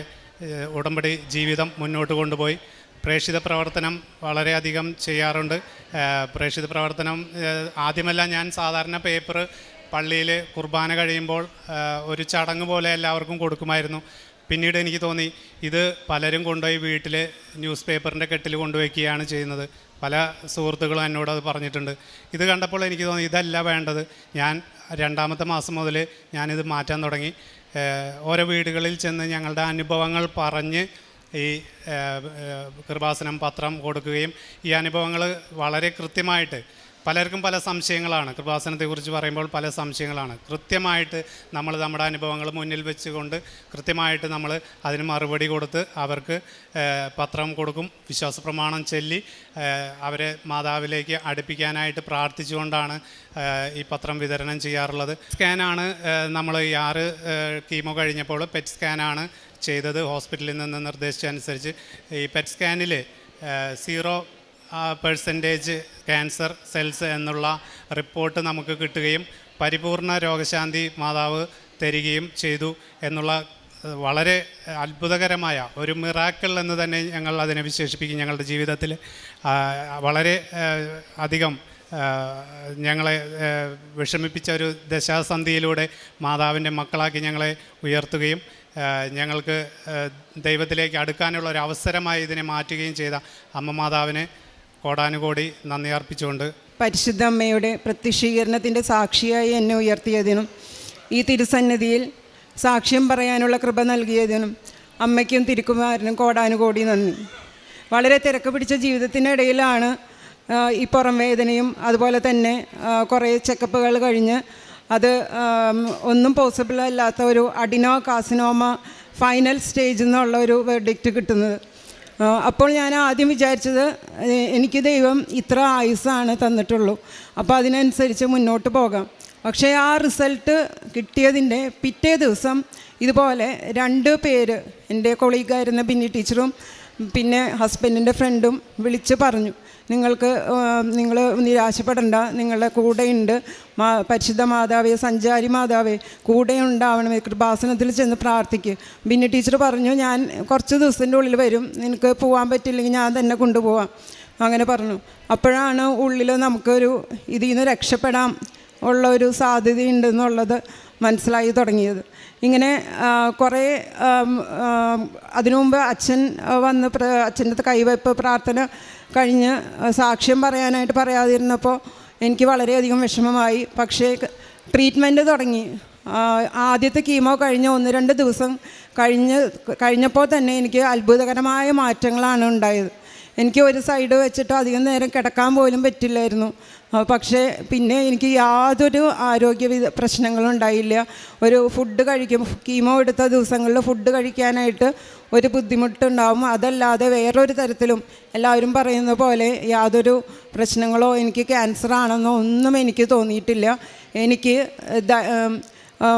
ഉടമ്പടി ജീവിതം മുന്നോട്ട് കൊണ്ടുപോയി. പ്രേക്ഷിത പ്രവർത്തനം വളരെയധികം ചെയ്യാറുണ്ട്. പ്രേക്ഷിത പ്രവർത്തനം ആദ്യമെല്ലാം ഞാൻ സാധാരണ പേപ്പർ പള്ളിയിൽ കുർബാന കഴിയുമ്പോൾ ഒരു ചടങ്ങ് പോലെ എല്ലാവർക്കും കൊടുക്കുമായിരുന്നു. പിന്നീട് എനിക്ക് തോന്നി ഇത് പലരും കൊണ്ടുപോയി വീട്ടിൽ ന്യൂസ് പേപ്പറിൻ്റെ കെട്ടിൽ കൊണ്ടുവയ്ക്കുകയാണ് ചെയ്യുന്നത്. പല സുഹൃത്തുക്കളും എന്നോട് അത് പറഞ്ഞിട്ടുണ്ട്. ഇത് കണ്ടപ്പോൾ എനിക്ക് തോന്നി ഇതല്ല വേണ്ടത്. ഞാൻ 2ാമത്തെ മാസം മുതൽ ഞാനിത് മാറ്റാൻ തുടങ്ങി. ഓരോ വീടുകളിൽ ചെന്ന് ഞങ്ങളുടെ അനുഭവങ്ങൾ പറഞ്ഞ് ഈ കൃപാസനം പത്രം കൊടുക്കുകയും ഈ അനുഭവങ്ങൾ വളരെ കൃത്യമായിട്ട്, പലർക്കും പല സംശയങ്ങളാണ്, കൃപാസനത്തെക്കുറിച്ച് പറയുമ്പോൾ പല സംശയങ്ങളാണ്. കൃത്യമായിട്ട് നമ്മൾ നമ്മുടെ അനുഭവങ്ങൾ മുന്നിൽ വെച്ചുകൊണ്ട് കൃത്യമായിട്ട് നമ്മൾ അതിന് മറുപടി കൊടുത്ത് അവർക്ക് പത്രം കൊടുക്കും. വിശ്വാസപ്രമാണം ചൊല്ലി അവരെ മാതാവിലേക്ക് അടുപ്പിക്കാനായിട്ട് പ്രാർത്ഥിച്ചുകൊണ്ടാണ് ഈ പത്രം വിതരണം ചെയ്യാറുള്ളത്. സ്കാനാണ് നമ്മൾ ഈ 6 കീമോ കഴിഞ്ഞപ്പോൾ പെറ്റ് സ്കാനാണ് ചെയ്തത്. ഹോസ്പിറ്റലിൽ നിന്ന് നിർദ്ദേശിച്ചനുസരിച്ച് ഈ പെറ്റ് സ്കാനിൽ 0% ക്യാൻസർ സെൽസ് എന്നുള്ള റിപ്പോർട്ട് നമുക്ക് കിട്ടുകയും പരിപൂർണ രോഗശാന്തി മാതാവ് തരികയും ചെയ്തു എന്നുള്ള വളരെ അത്ഭുതകരമായ ഒരു മിറാക്കിൾ എന്ന് തന്നെ ഞങ്ങൾ അതിനെ വിശേഷിപ്പിക്കും. ഞങ്ങളുടെ ജീവിതത്തിൽ വളരെ അധികം ഞങ്ങളെ വിഷമിപ്പിച്ച ഒരു ദശാസന്ധിയിലൂടെ മാതാവിൻ്റെ മക്കളാക്കി ഞങ്ങളെ ഉയർത്തുകയും ഞങ്ങൾക്ക് ദൈവത്തിലേക്ക് അടുക്കാനുള്ള ഒരു അവസരമായി ഇതിനെ മാറ്റുകയും ചെയ്ത അമ്മ മാതാവിനെ കോടാനുകോടി നന്ദി അർപ്പിച്ചുകൊണ്ട് പരിശുദ്ധ അമ്മയുടെ പ്രത്യക്ഷീകരണത്തിൻ്റെ സാക്ഷിയായി എന്നെ ഉയർത്തിയതിനും ഈ തിരുസന്നിധിയിൽ സാക്ഷ്യം പറയാനുള്ള കൃപ നൽകിയതിനും അമ്മയ്ക്കും തിരുക്കുമാരനും കോടാനുകോടി നന്ദി. വളരെ തിരക്ക് പിടിച്ച ജീവിതത്തിനിടയിലാണ് ഈ പുറം വേദനയും അതുപോലെ തന്നെ കുറേ ചെക്കപ്പുകൾ കഴിഞ്ഞ് അത് ഒന്നും പോസിബിൾ അല്ലാത്ത ഒരു അഡിനോ കാസിനോമ ഫൈനൽ സ്റ്റേജ് എന്നുള്ള ഒരു വെർഡിക്റ്റ് കിട്ടുന്നത്. അപ്പോൾ ഞാൻ ആദ്യം വിചാരിച്ചത് എനിക്ക് ദൈവം ഇത്ര ആയുസ്സാണ് തന്നിട്ടുള്ളൂ, അപ്പോൾ അതിനനുസരിച്ച് മുന്നോട്ട് പോകാം. പക്ഷേ ആ റിസൾട്ട് കിട്ടിയതിൻ്റെ പിറ്റേ ദിവസം ഇതുപോലെ 2 പേര്, എൻ്റെ കൊളീഗായിരുന്ന ബിന്നി ടീച്ചറും പിന്നെ ഹസ്ബൻഡിൻ്റെ ഫ്രണ്ടും വിളിച്ച് പറഞ്ഞു, നിങ്ങൾ നിരാശപ്പെടേണ്ട, നിങ്ങളുടെ കൂടെയുണ്ട് പരിശുദ്ധ മാതാവേ, സഞ്ചാരി മാതാവേ, കൂടെ ഉണ്ടാവണമേ, കൃപാസനത്തിൽ ചെന്ന് പ്രാർത്ഥിക്കുക. ബിന്നി ടീച്ചർ പറഞ്ഞു, ഞാൻ കുറച്ച് ദിവസത്തിൻ്റെ ഉള്ളിൽ വരും, നിനക്ക് പോകാൻ പറ്റില്ലെങ്കിൽ ഞാൻ തന്നെ കൊണ്ടുപോകാം, അങ്ങനെ പറഞ്ഞു. അപ്പോഴാണ് ഉള്ളിൽ നമുക്കൊരു ഇതിൽ നിന്ന് രക്ഷപ്പെടാൻ ഉള്ള ഒരു സാധ്യതയുണ്ടെന്നുള്ളത് മനസ്സിലായി തുടങ്ങിയത്. ഇങ്ങനെ കുറേ അതിനു മുമ്പ് അച്ഛൻ വന്ന് അച്ഛൻ്റെ കൈവയ്പ്പ് പ്രാർത്ഥന കഴിഞ്ഞ് സാക്ഷ്യം പറയാനായിട്ട് പറയാതിരുന്നപ്പോൾ എനിക്ക് വളരെയധികം വിഷമമായി. പക്ഷേ ട്രീറ്റ്മെൻറ്റ് തുടങ്ങി. ആദ്യത്തെ കീമോ കഴിഞ്ഞ് 1-2 ദിവസം കഴിഞ്ഞപ്പോൾ തന്നെ എനിക്ക് അത്ഭുതകരമായ മാറ്റങ്ങളാണ് ഉണ്ടായത്. എനിക്ക് ഒരു സൈഡ് വെച്ചിട്ട് അധികം നേരം കിടക്കാൻ പോലും പറ്റില്ലായിരുന്നു. പക്ഷേ പിന്നെ എനിക്ക് യാതൊരു ആരോഗ്യ പ്രശ്നങ്ങളും ഉണ്ടായില്ല. ഒരു ഫുഡ് കഴിക്കും, കീമോ എടുത്ത ദിവസങ്ങളിൽ ഫുഡ് കഴിക്കാനായിട്ട് ഒരു ബുദ്ധിമുട്ടുണ്ടാവും. അതല്ലാതെ വേറൊരു തരത്തിലും എല്ലാവരും പറയുന്ന പോലെ യാതൊരു പ്രശ്നങ്ങളോ എനിക്ക് ക്യാൻസർ ആണെന്നോ ഒന്നും എനിക്ക് തോന്നിയിട്ടില്ല. എനിക്ക്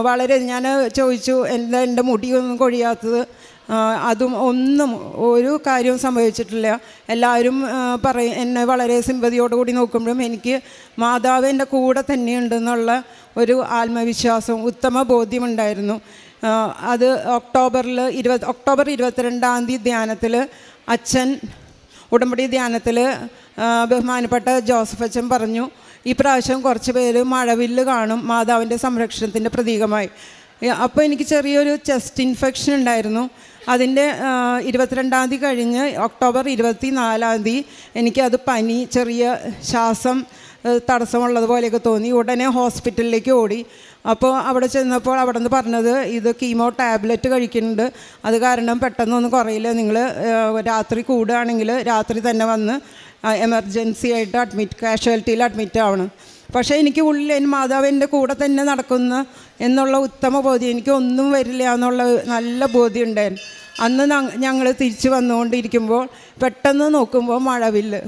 വളരെ ഞാൻ ചോദിച്ചു, എന്താ എൻ്റെ മുടിയൊന്നും കൊഴിയാത്തത്? അതും ഒന്നും ഒരു കാര്യവും സംഭവിച്ചിട്ടില്ല. എല്ലാവരും എന്നെ വളരെ സിമ്പതിയോടുകൂടി നോക്കുമ്പോഴും എനിക്ക് മാതാവ് എൻ്റെ കൂടെ തന്നെയുണ്ടെന്നുള്ള ഒരു ആത്മവിശ്വാസം, ഉത്തമ ബോധ്യമുണ്ടായിരുന്നു. അത് ഒക്ടോബർ 22 ധ്യാനത്തിൽ അച്ഛൻ ഉടമ്പടി ധ്യാനത്തിൽ ബഹുമാനപ്പെട്ട ജോസഫ് അച്ഛൻ പറഞ്ഞു, ഈ പ്രാവശ്യം കുറച്ച് പേര് മഴവില്ല് കാണും മാതാവിൻ്റെ സംരക്ഷണത്തിൻ്റെ പ്രതീകമായി. അപ്പോൾ എനിക്ക് ചെറിയൊരു ചെസ്റ്റ് ഇൻഫെക്ഷൻ ഉണ്ടായിരുന്നു. അതിൻ്റെ 22 കഴിഞ്ഞ് ഒക്ടോബർ 24 എനിക്കത് പനി, ചെറിയ ശ്വാസം തടസ്സമുള്ളതുപോലെയൊക്കെ തോന്നി. ഉടനെ ഹോസ്പിറ്റലിലേക്ക് ഓടി. അപ്പോൾ അവിടെ ചെന്നപ്പോൾ അവിടെ നിന്ന് പറഞ്ഞത്, ഇത് കീമോ ടാബ്ലറ്റ് കഴിക്കുന്നുണ്ട്, അത് കാരണം പെട്ടെന്നൊന്നും കുറയില്ല, നിങ്ങൾ രാത്രി കൂടുകയാണെങ്കിൽ രാത്രി തന്നെ വന്ന് എമർജൻസി ആയിട്ട് കാഷ്വാലിറ്റിയിൽ അഡ്മിറ്റ് ആവണം. പക്ഷേ എനിക്ക് ഉള്ളിൽ എൻ്റെ മാതാവ് എൻ്റെ കൂടെ തന്നെ നടക്കുന്ന എന്നുള്ള ഉത്തമ ബോധ്യം, എനിക്കൊന്നും വരില്ല എന്നുള്ള നല്ല ബോധ്യം ഉണ്ടായിരുന്നു. അന്ന് ഞങ്ങൾ തിരിച്ച് വന്നുകൊണ്ടിരിക്കുമ്പോൾ പെട്ടെന്ന് നോക്കുമ്പോൾ മഴവില്ല്,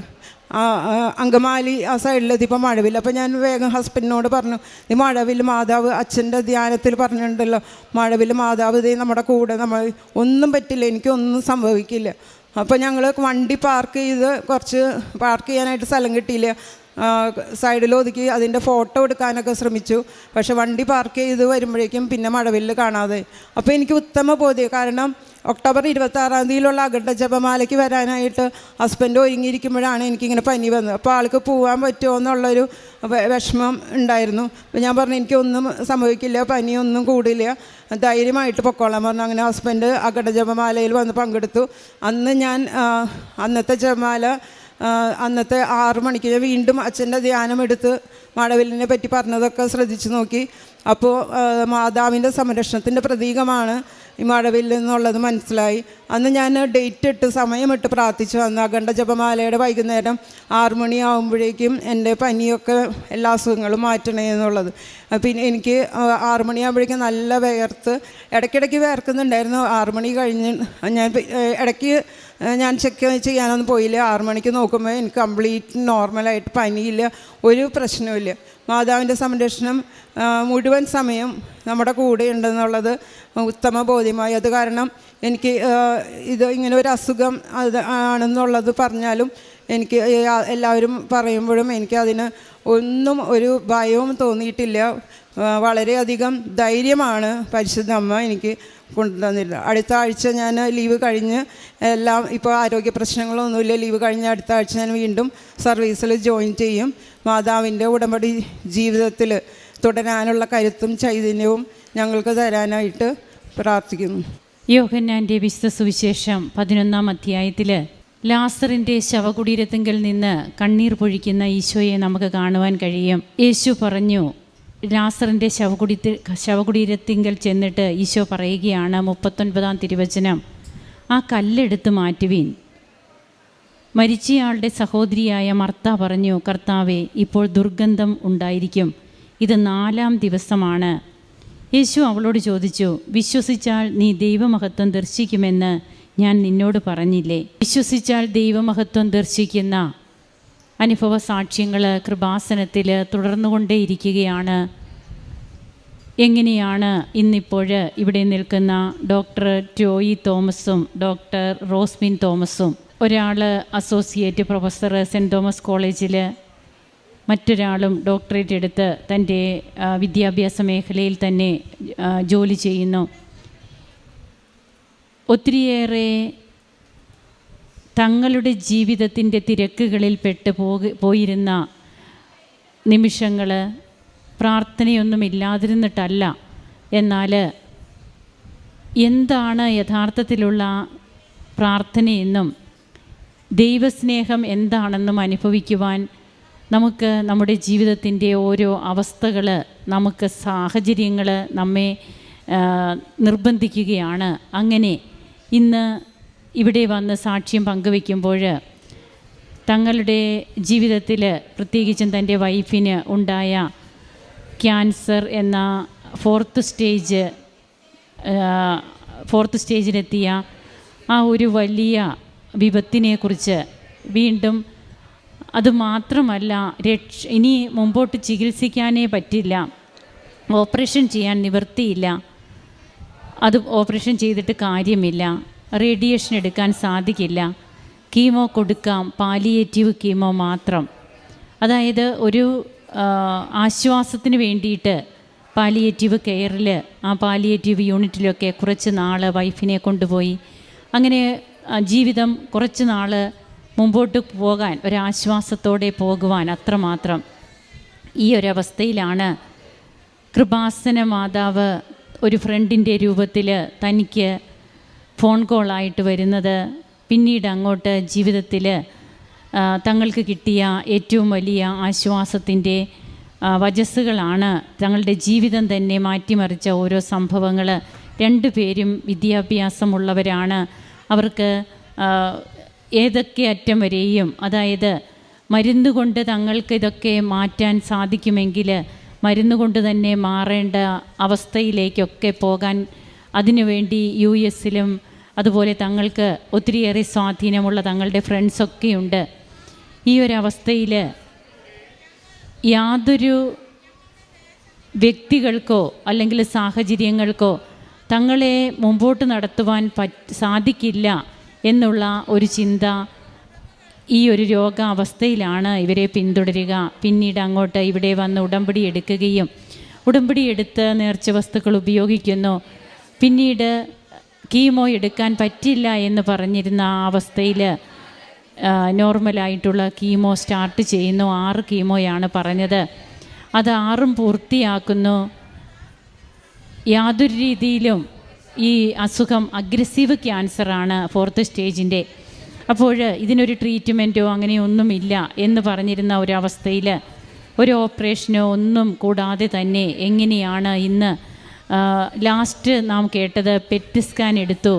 അങ്കമാലി ആ സൈഡിലെത്തിയപ്പോൾ മഴവില്ല്. അപ്പോൾ ഞാൻ വേഗം ഹസ്ബൻഡിനോട് പറഞ്ഞു, ഈ മഴവില്ല് മാതാവ് അച്ഛൻ്റെ ധ്യാനത്തിൽ പറഞ്ഞിട്ടുണ്ടല്ലോ, മഴവില്ല് മാതാവ് ഇതേ നമ്മുടെ കൂടെ, നമ്മൾ ഒന്നും പറ്റില്ല, എനിക്കൊന്നും സംഭവിക്കില്ല. അപ്പോൾ ഞങ്ങൾ വണ്ടി പാർക്ക് ചെയ്യാനായിട്ട് സ്ഥലം കിട്ടിയില്ല. സൈഡിൽ ഒതുക്കി അതിൻ്റെ ഫോട്ടോ എടുക്കാനൊക്കെ ശ്രമിച്ചു. പക്ഷെ വണ്ടി പാർക്ക് ചെയ്ത് വരുമ്പോഴേക്കും പിന്നെ മഴവില്ല് കാണാതെ. അപ്പോൾ എനിക്ക് ഉത്തമ ബോധ്യം, കാരണം ഒക്ടോബർ 26 അഖണ്ഡ ജപമാലയ്ക്ക് വരാനായിട്ട് ഹസ്ബൻഡ് ഒരുങ്ങിയിരിക്കുമ്പോഴാണ് എനിക്കിങ്ങനെ പനി വന്നത്. അപ്പോൾ ആൾക്ക് പോകാൻ പറ്റുമോ എന്നുള്ളൊരു വിഷമം ഉണ്ടായിരുന്നു. അപ്പോൾ ഞാൻ പറഞ്ഞു, എനിക്കൊന്നും സംഭവിക്കില്ല, പനിയൊന്നും കൂടില്ല, ധൈര്യമായിട്ട് പൊക്കോളാൻ പറഞ്ഞു. അങ്ങനെ ഹസ്ബൻഡ് അഖണ്ഡ ജപമാലയിൽ വന്ന് പങ്കെടുത്തു. അന്ന് ഞാൻ അന്നത്തെ ജപമാല അന്നത്തെ 6 മണിക്ക് ഞാൻ വീണ്ടും അച്ഛൻ്റെ ധ്യാനം എടുത്ത് മഴവില്ലിനെ പറ്റി പറഞ്ഞതൊക്കെ ശ്രദ്ധിച്ചു നോക്കി. അപ്പോൾ മാതാവിൻ്റെ സംരക്ഷണത്തിൻ്റെ പ്രതീകമാണ് ഈ മഴവില്ല് എന്നുള്ളത് മനസ്സിലായി. അന്ന് ഞാൻ ഡേറ്റ് ഇട്ട് സമയമിട്ട് പ്രാർത്ഥിച്ചു. അന്ന് അഖണ്ഡ ജപമാലയുടെ വൈകുന്നേരം 6 മണിയാകുമ്പോഴേക്കും എൻ്റെ പനിയൊക്കെ എല്ലാ അസുഖങ്ങളും മാറ്റണേ എന്നുള്ളത്. പിന്നെ എനിക്ക് 6 മണിയാകുമ്പോഴേക്കും നല്ല ഇടയ്ക്കിടയ്ക്ക് വേർക്കുന്നുണ്ടായിരുന്നു. 6 മണി കഴിഞ്ഞ് ഇടയ്ക്ക് ഞാൻ ചെക്ക് ചെയ്യാനൊന്നും പോയില്ല. 6 മണിക്ക് നോക്കുമ്പോൾ എനിക്ക് കംപ്ലീറ്റ് നോർമലായിട്ട്, പനിയില്ല, ഒരു പ്രശ്നവുമില്ല. മാതാവിൻ്റെ സംരക്ഷണം മുഴുവൻ സമയം നമ്മുടെ കൂടെ ഉണ്ടെന്നുള്ളത് ഉത്തമ ബോധ്യമായി. അത് കാരണം എനിക്ക് ഇത് ഇങ്ങനെ ഒരു അസുഖം അത് ആണെന്നുള്ളത് പറഞ്ഞാലും എനിക്ക് എല്ലാവരും പറയുമ്പോഴും എനിക്കതിന് ഒന്നും ഒരു ഭയവും തോന്നിയിട്ടില്ല. വളരെയധികം ധൈര്യമാണ് പരിശുദ്ധ അമ്മ എനിക്ക് കൊണ്ടുതന്നില്ല. അടുത്ത ആഴ്ച ഞാൻ ലീവ് കഴിഞ്ഞ് എല്ലാം ഇപ്പോൾ ആരോഗ്യ പ്രശ്നങ്ങളൊന്നുമില്ല. ലീവ് കഴിഞ്ഞ് അടുത്ത ആഴ്ച ഞാൻ വീണ്ടും സർവീസിൽ ജോയിൻ ചെയ്യും. മാതാവിൻ്റെ ഉടമ്പടി ജീവിതത്തിൽ തുടരാനുള്ള കരുത്തും ചൈതന്യവും ഞങ്ങൾക്ക് തരാനായിട്ട് പ്രാർത്ഥിക്കുന്നു. യോഹന്നാൻ്റെ വിശുദ്ധ സുവിശേഷം 11 അധ്യായത്തിൽ ലാസറിൻ്റെ ശവകുടീരത്തിങ്കൽ നിന്ന് കണ്ണീർ പൊഴിക്കുന്ന ഈശോയെ നമുക്ക് കാണുവാൻ കഴിയും. യേശു പറഞ്ഞു, ലാസറിൻ്റെ ശവകുടീരത്തിങ്കൽ ചെന്നിട്ട് ഈശോ പറയുകയാണ്, 39-ാം തിരുവചനം, ആ കല്ലെടുത്ത് മാറ്റുവീൻ. മരിച്ചയാളുടെ സഹോദരിയായ മർത്ത പറഞ്ഞു, കർത്താവേ, ഇപ്പോൾ ദുർഗന്ധം ഉണ്ടായിരിക്കും, ഇത് 4-ാം ദിവസമാണ്. യേശു അവളോട് ചോദിച്ചു, വിശ്വസിച്ചാൽ നീ ദൈവമഹത്വം ദർശിക്കുമെന്ന് ഞാൻ നിന്നോട് പറഞ്ഞില്ലേ? വിശ്വസിച്ചാൽ ദൈവമഹത്വം ദർശിക്കുന്ന അനുഭവ സാക്ഷ്യങ്ങൾ കൃപാസനത്തിൽ തുടർന്നുകൊണ്ടേയിരിക്കുകയാണ്. എങ്ങനെയാണ് ഇന്നിപ്പോൾ ഇവിടെ നിൽക്കുന്ന ഡോക്ടർ ടോയി തോമസും ഡോക്ടർ റോസ്മിൻ തോമസും, ഒരാൾ അസോസിയേറ്റ് പ്രൊഫസർ സെൻറ്റ് തോമസ് കോളേജിൽ, മറ്റൊരാളും ഡോക്ടറേറ്റ് എടുത്ത് തൻ്റെ വിദ്യാഭ്യാസ മേഖലയിൽ തന്നെ ജോലി ചെയ്യുന്നു. ഒത്തിരിയേറെ തങ്ങളുടെ ജീവിതത്തിൻ്റെ തിരക്കുകളിൽ പെട്ട് പോയിരുന്ന നിമിഷങ്ങൾ പ്രാർത്ഥനയൊന്നുമില്ലാതിരുന്നിട്ടല്ല. എന്നാൽ എന്താണ് യഥാർത്ഥത്തിലുള്ള പ്രാർത്ഥനയെന്നും ദൈവസ്നേഹം എന്താണെന്നും അനുഭവിക്കുവാൻ നമുക്ക് നമ്മുടെ ജീവിതത്തിൻ്റെ ഓരോ അവസ്ഥകൾ, നമുക്ക് സാഹചര്യങ്ങൾ നമ്മെ നിർബന്ധിക്കുകയാണ്. അങ്ങനെ ഇന്ന് ഇവിടെ വന്ന് സാക്ഷ്യം പങ്കുവയ്ക്കുമ്പോൾ തങ്ങളുടെ ജീവിതത്തിൽ, പ്രത്യേകിച്ചും തൻ്റെ വൈഫിന് ഉണ്ടായ ക്യാൻസർ എന്ന ഫോർത്ത് സ്റ്റേജിലെത്തിയ ആ ഒരു വലിയ വിപത്തിനെക്കുറിച്ച്, വീണ്ടും അതുമാത്രമല്ല, ഇനി മുമ്പോട്ട് ചികിത്സിക്കാനേ പറ്റില്ല, ഓപ്പറേഷൻ ചെയ്യാൻ നിവൃത്തിയില്ല, അത് ഓപ്പറേഷൻ ചെയ്തിട്ട് കാര്യമില്ല, റേഡിയേഷൻ എടുക്കാൻ സാധിക്കില്ല, കീമോ കൊടുക്കാം, പാലിയേറ്റീവ് കീമോ മാത്രം. അതായത് ഒരു ആശ്വാസത്തിന് വേണ്ടിയിട്ട് പാലിയേറ്റീവ് കെയറിൽ, ആ പാലിയേറ്റീവ് യൂണിറ്റിലൊക്കെ കുറച്ച് നാൾ വൈഫിനെ കൊണ്ടുപോയി. അങ്ങനെ ജീവിതം കുറച്ച് നാൾ മുമ്പോട്ട് പോകാൻ, ഒരാശ്വാസത്തോടെ പോകുവാൻ അത്രമാത്രം. ഈ ഒരവസ്ഥയിലാണ് കൃപാസന മാതാവ് ഒരു ഫ്രണ്ടിൻ്റെ രൂപത്തിൽ തനിക്ക് ഫോൺ കോളായിട്ട് വരുന്നത്. പിന്നീട് അങ്ങോട്ട് ജീവിതത്തിൽ തങ്ങൾക്ക് കിട്ടിയ ഏറ്റവും വലിയ ആശ്വാസത്തിൻ്റെ വചസ്സുകളാണ് തങ്ങളുടെ ജീവിതം തന്നെ മാറ്റിമറിച്ച ഓരോ സംഭവങ്ങൾ. രണ്ടുപേരും വിദ്യാഭ്യാസമുള്ളവരാണ്. അവർക്ക് ഏതൊക്കെ അറ്റം വരെയും, അതായത് മരുന്നുകൊണ്ട് തങ്ങൾക്ക് ഇതൊക്കെ മാറ്റാൻ സാധിക്കുമെങ്കിൽ മരുന്നുകൊണ്ട് തന്നെ മാറേണ്ട അവസ്ഥയിലേക്കൊക്കെ പോകാൻ അതിനുവേണ്ടി US-ലും അതുപോലെ തങ്ങൾക്ക് ഒത്തിരിയേറെ സ്വാധീനമുള്ള തങ്ങളുടെ ഫ്രണ്ട്സൊക്കെയുണ്ട്. ഈ ഒരവസ്ഥയിൽ യാതൊരു വ്യക്തികൾക്കോ അല്ലെങ്കിൽ സാഹചര്യങ്ങൾക്കോ തങ്ങളെ മുമ്പോട്ട് നടത്തുവാൻ സാധിക്കില്ല എന്നുള്ള ഒരു ചിന്ത ഈ ഒരു രോഗാവസ്ഥയിലാണ് ഇവരെ പിന്തുടരുക. പിന്നീട് അങ്ങോട്ട് ഇവിടെ വന്ന് ഉടമ്പടി എടുക്കുകയും ഉടമ്പടി എടുത്ത് നേർച്ച വസ്തുക്കൾ ഉപയോഗിക്കുന്നു. പിന്നീട് കീമോ എടുക്കാൻ പറ്റില്ല എന്ന് പറഞ്ഞിരുന്ന ആ അവസ്ഥയിൽ നോർമലായിട്ടുള്ള കീമോ സ്റ്റാർട്ട് ചെയ്യുന്നു. 6 കീമോയാണ് പറഞ്ഞത്. അത് 6ഉം പൂർത്തിയാക്കുന്നു. യാതൊരു രീതിയിലും ഈ അസുഖം അഗ്രസീവ് ക്യാൻസറാണ്, 4th സ്റ്റേജിൻ്റെ. അപ്പോൾ ഇതിനൊരു ട്രീറ്റ്മെൻറ്റോ അങ്ങനെയൊന്നുമില്ല എന്ന് പറഞ്ഞിരുന്ന ഒരവസ്ഥയിൽ ഒരു ഓപ്പറേഷനോ ഒന്നും കൂടാതെ തന്നെ എങ്ങനെയാണ് ഇന്ന് ലാസ്റ്റ് നാം കേട്ടത്, പെറ്റ് സ്കാൻ എടുത്തു.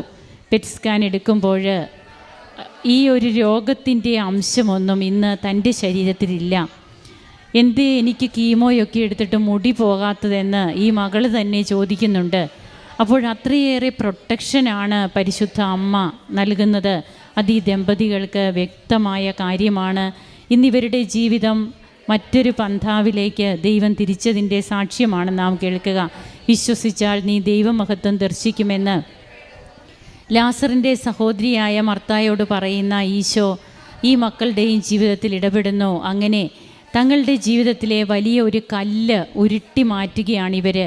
പെറ്റ് സ്കാൻ എടുക്കുമ്പോൾ ഈ ഒരു രോഗത്തിൻ്റെ അംശമൊന്നും ഇന്ന് തൻ്റെ ശരീരത്തിലില്ല. എന്തേ എനിക്ക് കീമോയൊക്കെ എടുത്തിട്ട് മുടി പോകാത്തതെന്ന് ഈ മകൾ തന്നെ ചോദിക്കുന്നുണ്ട്. അപ്പോൾ അത്രയേറെ പ്രൊട്ടക്ഷനാണ് പരിശുദ്ധ അമ്മ നൽകുന്നത്. അത് ഈ ദമ്പതികൾക്ക് വ്യക്തമായ കാര്യമാണ്. ഇന്നിവരുടെ ജീവിതം മറ്റൊരു പന്ഥാവിലേക്ക് ദൈവം തിരിച്ചതിൻ്റെ സാക്ഷ്യമാണ് നാം കേൾക്കുക. വിശ്വസിച്ചാൽ നീ ദൈവമഹത്വം ദർശിക്കുമെന്ന് ലാസറിൻ്റെ സഹോദരിയായ മർത്തായോട് പറയുന്ന ഈശോ ഈ മക്കളുടെയും ജീവിതത്തിൽ ഇടപെടുന്നു. അങ്ങനെ തങ്ങളുടെ ജീവിതത്തിലെ വലിയ ഒരു കല്ല് ഉരുട്ടി മാറ്റുകയാണിവർ.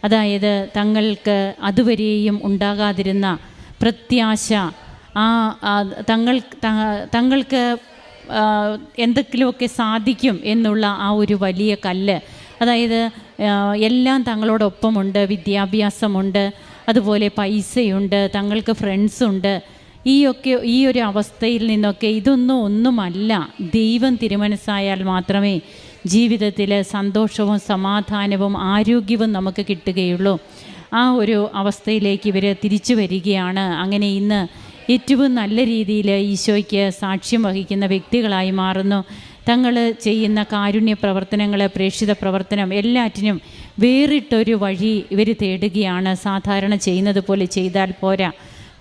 അതായത് തങ്ങൾക്ക് ഉണ്ടാകാതിരുന്ന പ്രത്യാശ, തങ്ങൾക്ക് എന്തെങ്കിലുമൊക്കെ സാധിക്കും എന്നുള്ള ആ ഒരു വലിയ കല്ല്, അതായത് എല്ലാം തങ്ങളോടൊപ്പമുണ്ട്, വിദ്യാഭ്യാസമുണ്ട്, അതുപോലെ പൈസയുണ്ട്, തങ്ങൾക്ക് ഫ്രണ്ട്സുണ്ട്, ഈ ഒരു അവസ്ഥയിൽ നിന്നൊക്കെ ഒന്നുമല്ല. ദൈവം തിരുമനസ്സായാൽ മാത്രമേ ജീവിതത്തിൽ സന്തോഷവും സമാധാനവും ആരോഗ്യവും നമുക്ക് കിട്ടുകയുള്ളൂ. ആ ഒരു അവസ്ഥയിലേക്ക് ഇവർ തിരിച്ചു വരികയാണ്. അങ്ങനെ ഇന്ന് ഏറ്റവും നല്ല രീതിയിൽ ഈശോയ്ക്ക് സാക്ഷ്യം വഹിക്കുന്ന വ്യക്തികളായി മാറുന്നു. തങ്ങൾ ചെയ്യുന്ന കാരുണ്യ പ്രവർത്തനങ്ങൾ, പ്രേക്ഷിത പ്രവർത്തനം എല്ലാറ്റിനും വേറിട്ടൊരു വഴി ഇവർ തേടുകയാണ്. സാധാരണ ചെയ്യുന്നത് പോലെ ചെയ്താൽ പോരാ.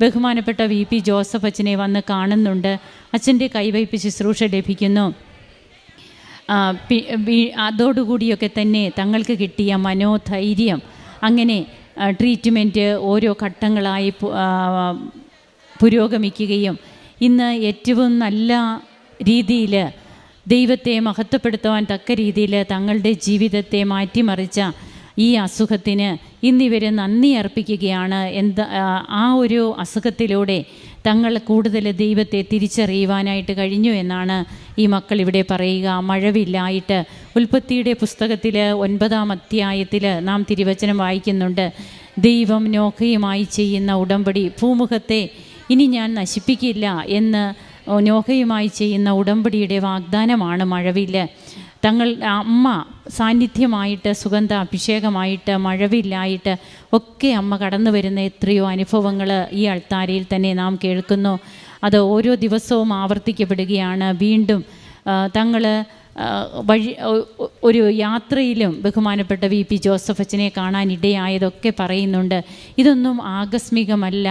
ബഹുമാനപ്പെട്ട VP ജോസഫ് അച്ഛനെ വന്ന് കാണുന്നുണ്ട്. അച്ഛൻ്റെ കൈവയ്പ് ശുശ്രൂഷ ലഭിക്കുന്നു. അതോടുകൂടിയൊക്കെ തന്നെ തങ്ങൾക്ക് കിട്ടിയ മനോധൈര്യം, അങ്ങനെ ട്രീറ്റ്മെൻറ്റ് ഓരോ ഘട്ടങ്ങളായി പുരോഗമിക്കുകയും ഇന്ന് ഏറ്റവും നല്ല രീതിയിൽ ദൈവത്തെ മഹത്വപ്പെടുത്തുവാൻ തക്ക രീതിയിൽ തങ്ങളുടെ ജീവിതത്തെ മാറ്റിമറിച്ച ഈ അസുഖത്തിന് ഇന്നിവർ നന്ദി അർപ്പിക്കുകയാണ്. ആ ഒരു അസുഖത്തിലൂടെ തങ്ങൾ കൂടുതൽ ദൈവത്തെ തിരിച്ചറിയുവാനായിട്ട് കഴിഞ്ഞു എന്നാണ് ഈ മക്കൾ ഇവിടെ പറയുക. മഴവില്ലായിട്ട് ഉൽപ്പത്തിയുടെ പുസ്തകത്തിൽ 9-ാം അധ്യായത്തിൽ നാം തിരുവചനം വായിക്കുന്നുണ്ട്. ദൈവം നോഹയുമായി ചെയ്യുന്ന ഉടമ്പടി, ഭൂമുഖത്തെ ഇനി ഞാൻ നശിപ്പിക്കില്ല എന്ന് നോഹയുമായി ചെയ്യുന്ന ഉടമ്പടിയുടെ വാഗ്ദാനമാണ് മഴവില്ല്. തങ്ങൾ അമ്മ സാന്നിധ്യമായിട്ട്, സുഗന്ധ അഭിഷേകമായിട്ട്, മഴവില്ലായിട്ട് ഒക്കെ അമ്മ കടന്നു വരുന്ന എത്രയോ അനുഭവങ്ങൾ ഈ അൾത്താരയിൽ തന്നെ നാം കേൾക്കുന്നു. അത് ഓരോ ദിവസവും ആവർത്തിക്കപ്പെടുകയാണ്. വീണ്ടും തങ്ങൾ ഒരു യാത്രയിലും ബഹുമാനപ്പെട്ട VP ജോസഫ് അച്ഛനെ കാണാനിടയായതൊക്കെ പറയുന്നുണ്ട്. ഇതൊന്നും ആകസ്മികമല്ല,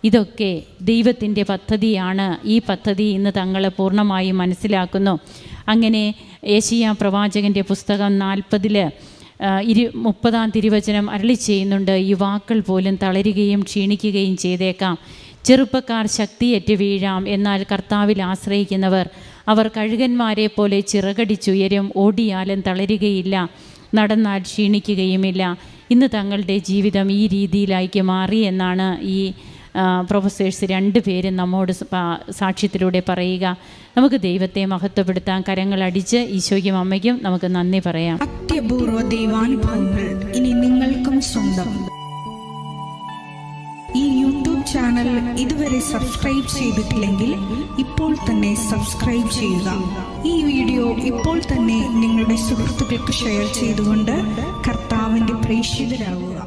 ഇതൊക്കെ ദൈവത്തിൻ്റെ പദ്ധതിയാണ്. ഈ പദ്ധതി ഇന്ന് തങ്ങൾ പൂർണ്ണമായും മനസ്സിലാക്കുന്നു. അങ്ങനെ യെശയ്യാ പ്രവാചകൻ്റെ പുസ്തകം 40-30 തിരുവചനം അരുളി ചെയ്യുന്നുണ്ട്. യുവാക്കൾ പോലും തളരുകയും ക്ഷീണിക്കുകയും ചെയ്തേക്കാം, ചെറുപ്പക്കാർ ശക്തിയേറ്റ് വീഴാം. എന്നാൽ കർത്താവിൽ ആശ്രയിക്കുന്നവർ അവർ കഴുകന്മാരെ പോലെ ചിറകടിച്ചുയരും. ഓടിയാലും തളരുകയില്ല, നടന്നാൽ ക്ഷീണിക്കുകയുമില്ല. ഇന്ന് തങ്ങളുടെ ജീവിതം ഈ രീതിയിലേക്ക് മാറി എന്നാണ് ഈ പ്രൊഫസേഴ്സ് 2 പേരും നമ്മോട് സാക്ഷ്യത്തിലൂടെ പറയുക. നമുക്ക് ദൈവത്തെ മഹത്വപ്പെടുത്താൻ കരങ്ങളടിച്ച് ഈശോയ്ക്കും അമ്മയ്ക്കും നമുക്ക് നന്ദി പറയാം. അത്യപൂർവ ദൈവാനുഭവങ്ങൾ ഇനി നിങ്ങൾക്കും സ്വന്തം. ഈ യൂട്യൂബ് ചാനൽ ഇതുവരെ സബ്സ്ക്രൈബ് ചെയ്തിട്ടില്ലെങ്കിൽ ഇപ്പോൾ തന്നെ സബ്സ്ക്രൈബ് ചെയ്യുക. ഈ വീഡിയോ ഇപ്പോൾ തന്നെ നിങ്ങളുടെ സുഹൃത്തുക്കൾക്ക് ഷെയർ ചെയ്തുകൊണ്ട് കർത്താവിൻ്റെ പ്രേക്ഷിതരാകുക.